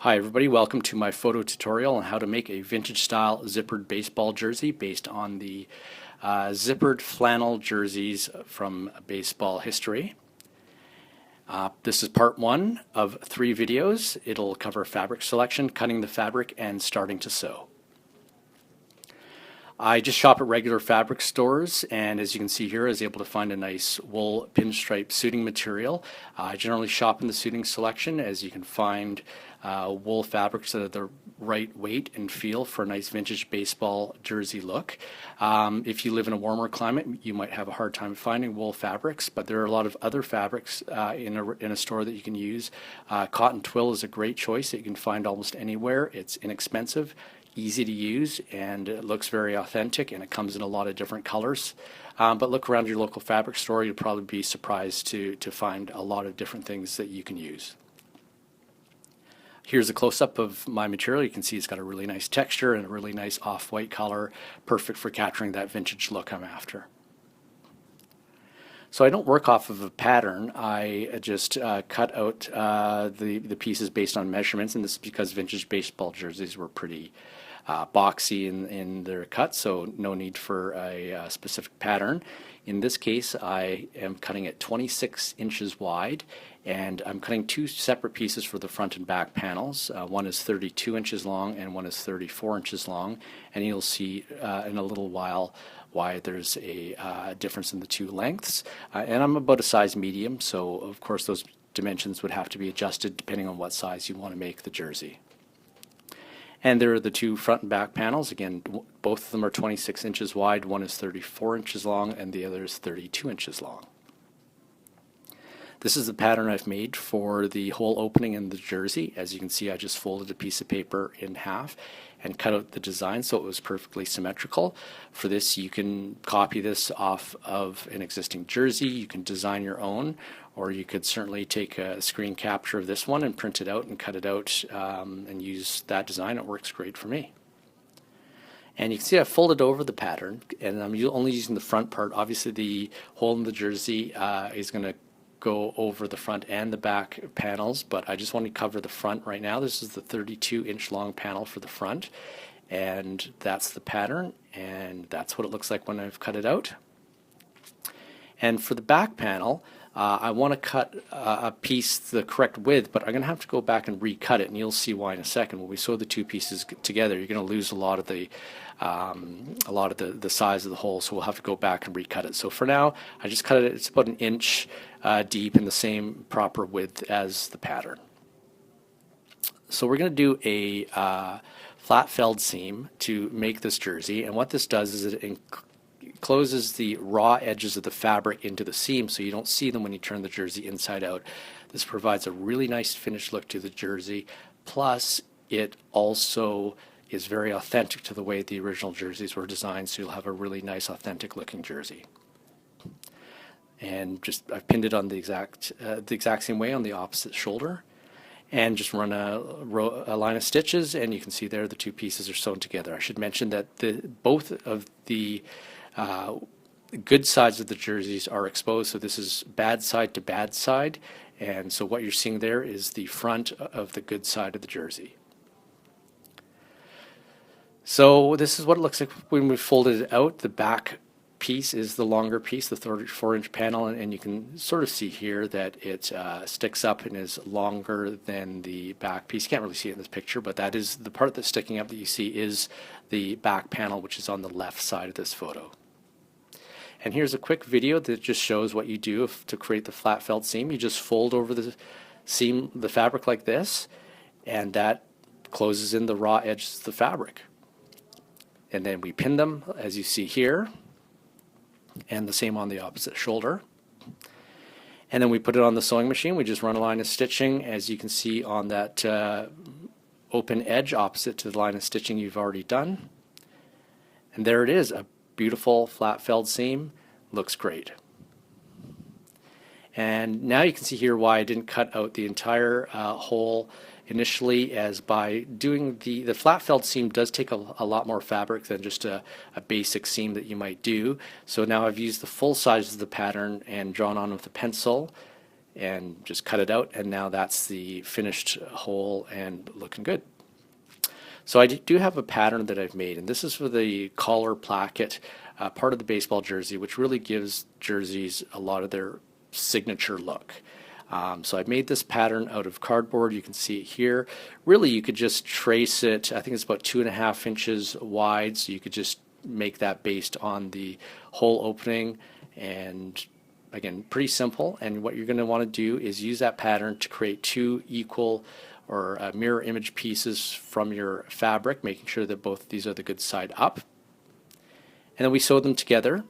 Hi everybody, welcome to my photo tutorial on how to make a vintage style zippered baseball jersey based on the zippered flannel jerseys from baseball history. This is part one of 3 videos. It'll cover fabric selection, cutting the fabric, and starting to sew. I just shop at regular fabric stores, and as you can see here, I was able to find a nice wool pinstripe suiting material. I generally shop in the suiting section, as you can find wool fabrics that are the right weight and feel for a nice vintage baseball jersey look. If you live in a warmer climate, you might have a hard time finding wool fabrics, but there are a lot of other fabrics in a store that you can use. Cotton twill is a great choice that you can find almost anywhere. It's inexpensive, easy to use, and it looks very authentic, and it comes in a lot of different colors. But look around your local fabric store, you'll probably be surprised to find a lot of different things that you can use. Here's a close-up of my material. You can see it's got a really nice texture and a really nice off-white color, perfect for capturing that vintage look I'm after. So I don't work off of a pattern. I just cut out the pieces based on measurements, and this is because vintage baseball jerseys were pretty boxy in their cut, so no need for a specific pattern. In this case, I am cutting it 26 inches wide, and I'm cutting 2 separate pieces for the front and back panels. One is 32 inches long and one is 34 inches long, and you'll see in a little while why there's a difference in the 2 lengths. And I'm about a size medium, so of course those dimensions would have to be adjusted depending on what size you want to make the jersey. And there are the 2 front and back panels. Again, both of them are 26 inches wide. One is 34 inches long and the other is 32 inches long. This is the pattern I've made for the hole opening in the jersey. As you can see, I just folded a piece of paper in half and cut out the design so it was perfectly symmetrical. For this, you can copy this off of an existing jersey. You can design your own, or you could certainly take a screen capture of this one and print it out and cut it out and use that design. It works great for me. And you can see I folded over the pattern, and I'm only using the front part. Obviously, the hole in the jersey is going to go over the front and the back panels, but I just want to cover the front right now. This is the 32-inch long panel for the front, and that's the pattern, and that's what it looks like when I've cut it out. And for the back panel, I want to cut a piece the correct width, but I'm going to have to go back and recut it, and you'll see why in a second. When we sew the 2 pieces together, you're going to lose a lot of the size of the hole, so we'll have to go back and recut it. So for now, I just cut it. It's about 1 inch deep in the same proper width as the pattern. So we're going to do a flat felled seam to make this jersey, and what this does is it closes the raw edges of the fabric into the seam so you don't see them when you turn the jersey inside out. This provides a really nice finished look to the jersey, plus it also is very authentic to the way the original jerseys were designed, so you'll have a really nice authentic looking jersey. And just I've pinned it on the exact same way on the opposite shoulder, and just run a line of stitches, and you can see there the 2 pieces are sewn together. I should mention that both of the good sides of the jerseys are exposed, so this is bad side to bad side, and so what you're seeing there is the front of the good side of the jersey. So this is what it looks like when we folded it out. The back piece is the longer piece, the 34-inch panel, and you can sort of see here that it sticks up and is longer than the back piece. You can't really see it in this picture, but that is the part that's sticking up that you see is the back panel, which is on the left side of this photo. And here's a quick video that just shows what you do to create the flat felt seam. You just fold over the seam, the fabric like this, and that closes in the raw edges of the fabric. And then we pin them, as you see here, and the same on the opposite shoulder. And then we put it on the sewing machine. We just run a line of stitching, as you can see on that open edge opposite to the line of stitching you've already done. And there it is, a beautiful flat felled seam. Looks great. And now you can see here why I didn't cut out the entire hole initially, as by doing the flat felled seam does take a lot more fabric than just a basic seam that you might do. So now I've used the full size of the pattern and drawn on with a pencil and just cut it out, and now that's the finished hole and looking good. So I do have a pattern that I've made, and this is for the collar placket, part of the baseball jersey, which really gives jerseys a lot of their signature look. So I've made this pattern out of cardboard. You can see it here. Really, you could just trace it. I think it's about 2.5 inches wide, so you could just make that based on the hole opening. And again, pretty simple. And what you're going to want to do is use that pattern to create two equal or mirror image pieces from your fabric, making sure that both of these are the good side up. And then we sew them together.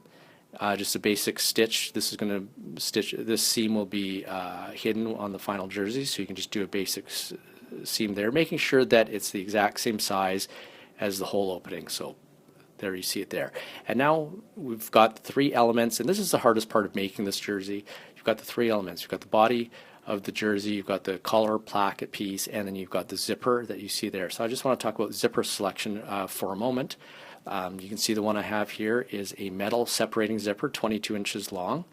Just a basic stitch. This is going to stitch. This seam will be hidden on the final jersey, so you can just do a basic seam there, making sure that it's the exact same size as the hole opening. So there you see it there. And now we've got 3 elements, and this is the hardest part of making this jersey. You've got the 3 elements. You've got the body of the jersey, you've got the collar placket piece, and then you've got the zipper that you see there. So I just want to talk about zipper selection for a moment. You can see the one I have here is a metal separating zipper, 22 inches long.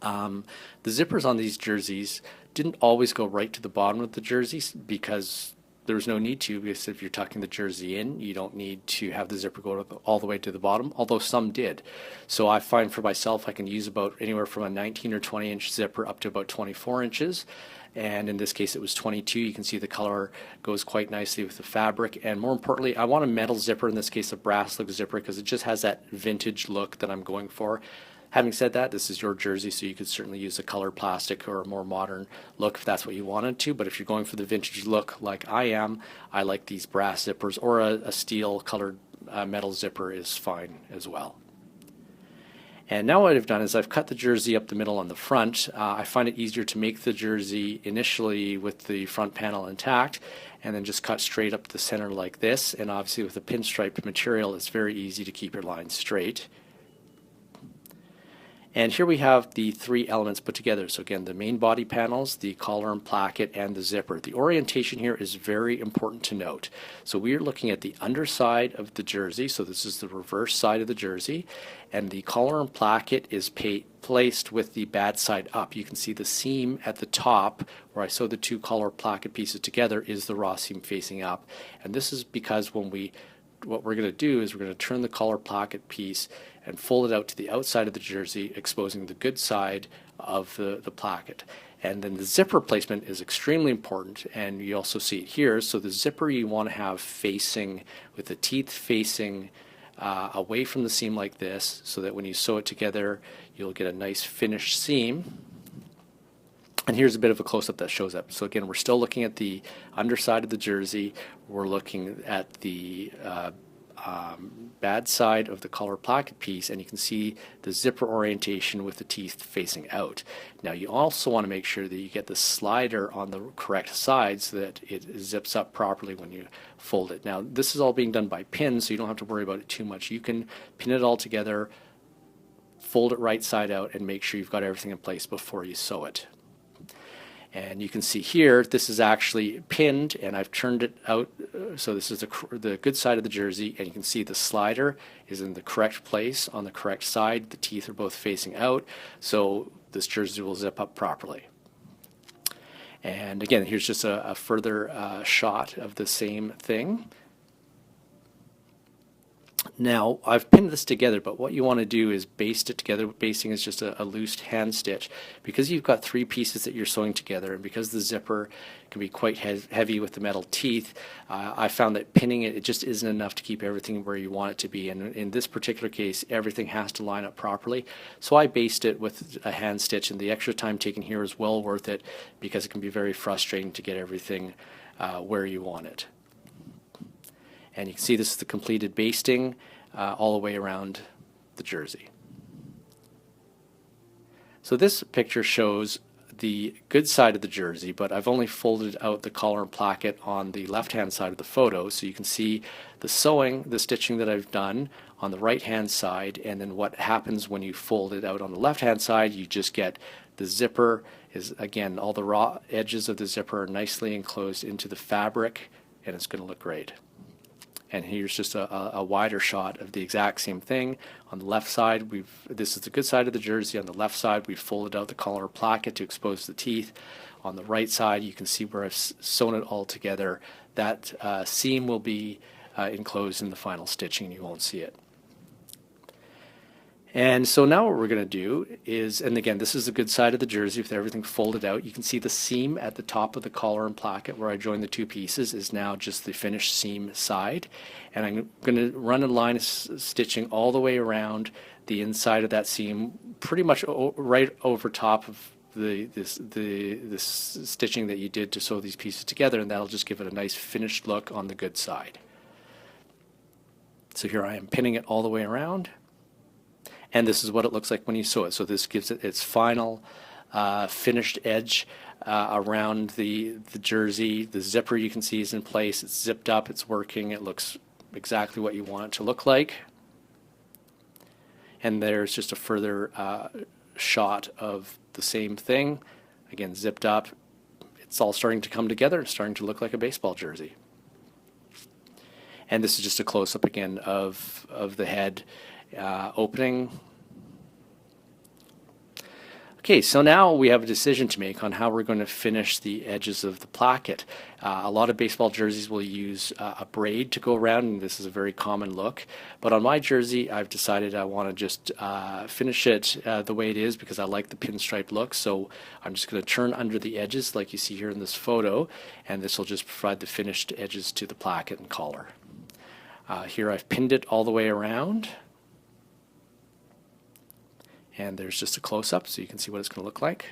The zippers on these jerseys didn't always go right to the bottom of the jerseys because there was no need to, because if you're tucking the jersey in, you don't need to have the zipper go all the way to the bottom, although some did. So I find for myself I can use about anywhere from a 19 or 20 inch zipper up to about 24 inches. And in this case it was 22. You can see the color goes quite nicely with the fabric, and more importantly I want a metal zipper, in this case a brass look zipper, because it just has that vintage look that I'm going for. Having said that, this is your jersey, so you could certainly use a colored plastic or a more modern look if that's what you wanted to, but if you're going for the vintage look like I am, I like these brass zippers, or a steel colored metal zipper is fine as well. And now what I've done is I've cut the jersey up the middle on the front. I find it easier to make the jersey initially with the front panel intact and then just cut straight up the center like this, and obviously with the pinstriped material it's very easy to keep your lines straight. And here we have the 3 elements put together. So again, the main body panels, the collar and placket, and the zipper. The orientation here is very important to note. So we are looking at the underside of the jersey. So this is the reverse side of the jersey. And the collar and placket is placed with the bad side up. You can see the seam at the top where I sewed the 2 collar placket pieces together is the raw seam facing up. And this is because what we're going to do is we're going to turn the collar placket piece and fold it out to the outside of the jersey, exposing the good side of the placket. And then the zipper placement is extremely important, and you also see it here. So the zipper you want to have facing, with the teeth facing away from the seam like this, so that when you sew it together you'll get a nice finished seam. And here's a bit of a close-up that shows up. So again, we're still looking at the underside of the jersey. We're looking at the bad side of the collar placket piece, and you can see the zipper orientation with the teeth facing out. Now you also want to make sure that you get the slider on the correct side so that it zips up properly when you fold it. Now this is all being done by pin, so you don't have to worry about it too much. You can pin it all together, fold it right side out, and make sure you've got everything in place before you sew it. And you can see here, this is actually pinned, and I've turned it out. So this is the good side of the jersey, and you can see the slider is in the correct place on the correct side. The teeth are both facing out, so this jersey will zip up properly. And again, here's just a further shot of the same thing. Now, I've pinned this together, but what you want to do is baste it together. Basting is just a loose hand stitch. Because you've got 3 pieces that you're sewing together, and because the zipper can be quite heavy with the metal teeth, I found that pinning it just isn't enough to keep everything where you want it to be. And in this particular case, everything has to line up properly. So I based it with a hand stitch, and the extra time taken here is well worth it, because it can be very frustrating to get everything where you want it. And you can see this is the completed basting all the way around the jersey. So this picture shows the good side of the jersey, but I've only folded out the collar and placket on the left-hand side of the photo, so you can see the sewing, the stitching that I've done on the right-hand side, and then what happens when you fold it out on the left-hand side, you just get the zipper is, again, all the raw edges of the zipper are nicely enclosed into the fabric, and it's going to look great. And here's just a wider shot of the exact same thing. On the left side, this is the good side of the jersey. On the left side, we've folded out the collar placket to expose the teeth. On the right side, you can see where I've sewn it all together. That seam will be enclosed in the final stitching. You won't see it. And so now what we're going to do is, and again, this is the good side of the jersey with everything folded out. You can see the seam at the top of the collar and placket where I joined the two pieces is now just the finished seam side. And I'm going to run a line of stitching all the way around the inside of that seam, pretty much right over top of this stitching that you did to sew these pieces together, and that'll just give it a nice finished look on the good side. So here I am pinning it all the way around. And this is what it looks like when you sew it. So this gives it its final finished edge around the jersey. The zipper you can see is in place. It's zipped up. It's working. It looks exactly what you want it to look like. And there's just a further shot of the same thing. Again, zipped up. It's all starting to come together. It's starting to look like a baseball jersey. And this is just a close-up again of the head opening. Okay, so now we have a decision to make on how we're going to finish the edges of the placket. A lot of baseball jerseys will use a braid to go around, and this is a very common look. But on my jersey, I've decided I want to just finish it the way it is because I like the pinstripe look. So I'm just going to turn under the edges like you see here in this photo, and this will just provide the finished edges to the placket and collar. Here I've pinned it all the way around. And there's just a close-up so you can see what it's going to look like.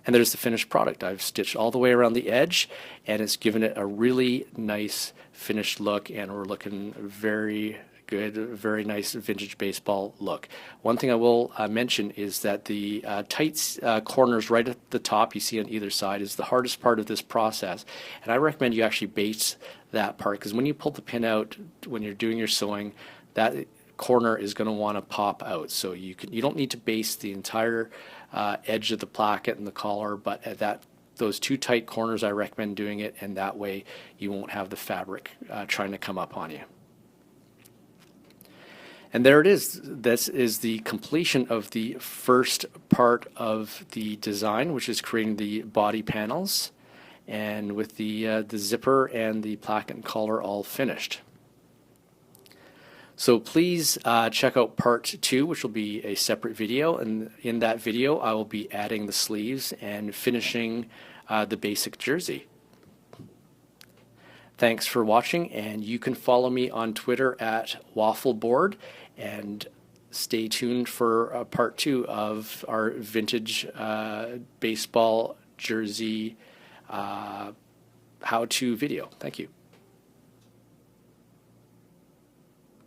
And there's the finished product. I've stitched all the way around the edge, and it's given it a really nice finished look, and we're looking very good, very nice vintage baseball look. One thing I will mention is that the tight corners right at the top you see on either side is the hardest part of this process, and I recommend you actually base that part, because when you pull the pin out when you're doing your sewing, that corner is going to want to pop out. So you don't need to base the entire edge of the placket and the collar, but at those two tight corners I recommend doing it, and that way you won't have the fabric trying to come up on you. And there it is. This is the completion of the first part of the design, which is creating the body panels, and with the zipper and the placket and collar all finished. So please check out part 2, which will be a separate video, and in that video I will be adding the sleeves and finishing the basic jersey. Thanks for watching, and you can follow me on Twitter at Waffleboard, and stay tuned for part 2 of our vintage baseball jersey how-to video. Thank you.